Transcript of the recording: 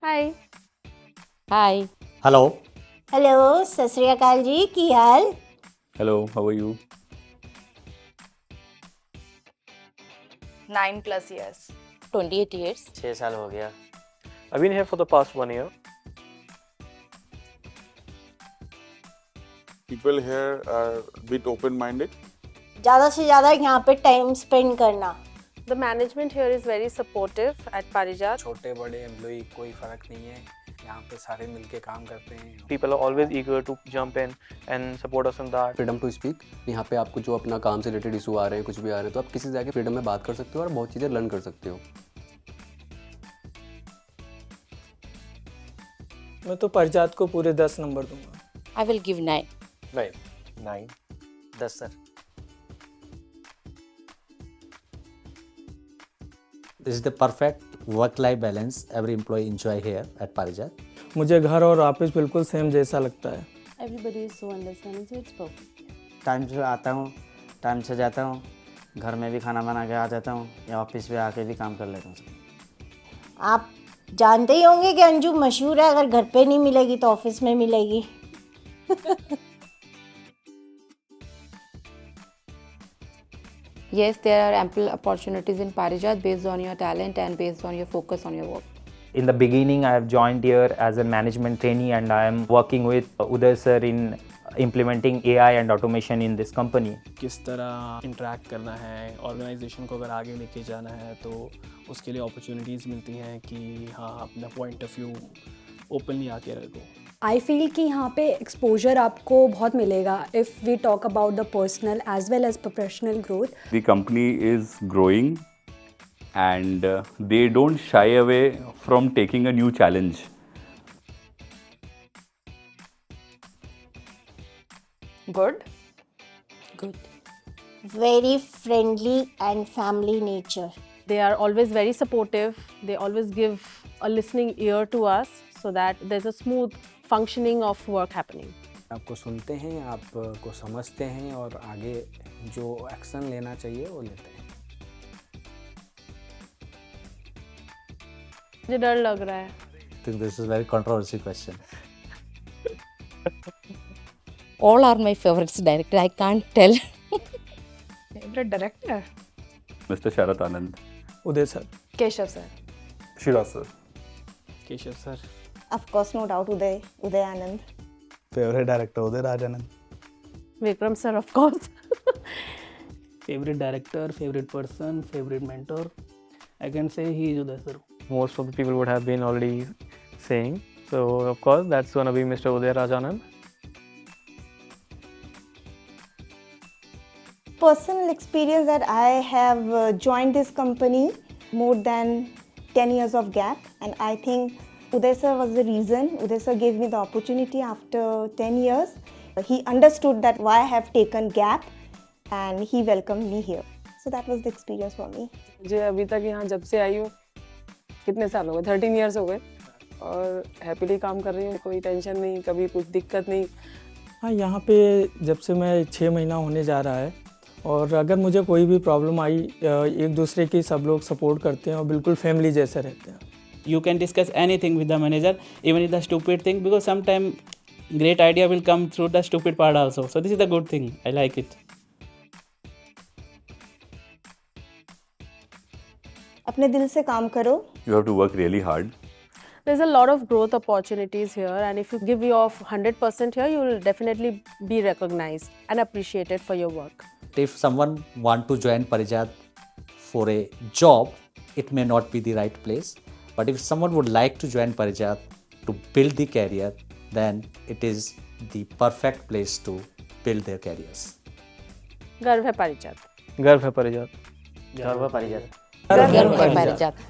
हाय। हाय। Hello. Hello, सत श्री अकाल जी, की हाल? Hello, how are you? 9+ years. 28 years. 6 साल हो गया। I've been here for the past 1 year. People here are a bit open-minded. ज़्यादा से ज़्यादा यहाँ पे टाइम स्पेंड करना। The management here is very supportive at Parijat. छोटे बड़े एम्प्लॉई कोई फ़र्क नहीं है, यहाँ पे सारे मिलके काम करते हैं। People are always eager to jump in and support us in that. Freedom to speak, यहाँ पे आपको जो अपना काम से रिलेटेड इशू आ रहे हैं, कुछ भी आ रहे हैं, तो आप किसी से जाके फ्रीडम में बात कर सकते हो और बहुत चीज़ें लर्न कर सकते हो। मैं तो पारिजात को पूरे 10 नंबर दूंगा। I will give 9. 9 10 sir. This is the perfect work-life balance every employee enjoy here at Parijat. मुझे घर और ऑफिस बिल्कुल सेम जैसा लगता है। Everybody is so understanding, so it's perfect. Time से आता हूँ, टाइम से जाता हूँ, घर में भी खाना बना के आ जाता हूँ या ऑफिस में आके भी काम कर लेता हूँ। आप जानते ही होंगे कि अंजू मशहूर है, अगर घर पे नहीं मिलेगी तो ऑफिस में मिलेगी। Yes, there are ample opportunities in Parijat based on your talent and based on your focus on your work. In the beginning, I have joined here as a management trainee and I am working with Uday sir in implementing AI and automation in this company. किस तरह interact करना है, organisation को अगर आगे लेके जाना है तो उसके लिए अपॉर्चुनिटीज़ मिलती हैं कि हाँ अपना पॉइंट ऑफ व्यू ओपनली आके रखो। आई फील कि यहाँ पे एक्सपोजर आपको बहुत मिलेगा if we talk about the personal as well as professional growth. The company is growing and they don't shy away from taking a new challenge. Good. Good. Very friendly and family nature. They are always very supportive. They always give a listening ear to us so that there's a smooth functioning of work happening. आपको सुनते हैं, आपको समझते हैं और आगे जो action लेना चाहिए वो लेते हैं। मुझे डर लग रहा है। I think this is a very controversial question. All are my favorites director. I can't tell. Favorite director? Mr. Sharat Anand. Uday sir, Keshav sir. Shiraz sir. Keshav sir. Of course, no doubt, Uday Anand. Favorite director Uday Raj Anand. Vikram sir, of course. Favourite director, favourite person, favourite mentor, I can say he is Uday sir. Most of the people would have been already saying. So, of course, that's going to be Mr. Uday Rajanand. Personal experience that I have joined this company more than 10 years of gap, and I think Uday sir was the reason. Uday sir gave me the opportunity after 10 years. He understood that why I have taken gap and he welcomed me here. So that was the experience for me. मुझे अभी तक यहाँ जब से आई हूँ, कितने साल हो गए? 13 years हो गए और हैप्पीली काम कर रही हूँ। कोई टेंशन नहीं, कभी कुछ दिक्कत नहीं। हाँ, यहाँ पे जब से मैं 6 महीना होने जा रहा है और अगर मुझे कोई भी प्रॉब्लम आई, एक दूसरे की सब लोग सपोर्ट करते हैं और बिल्कुल फैमिली जैसे रहते हैं। You can discuss anything with the manager, even if the stupid thing, because sometimes great idea will come through the stupid part also. So this is the good thing. I like it. अपने दिल से काम करो। You have to work really hard. There's a lot of growth opportunities here, and if you give your 100% here, you will definitely be recognized and appreciated for your work. If someone want to join Parijat for a job, it may not be the right place. But if someone would like to join Parijat to build the career, then it is the perfect place to build their careers. गर्व है पारिजात। गर्व है परिजात। गर्व परिजन। गर्व है Parijat.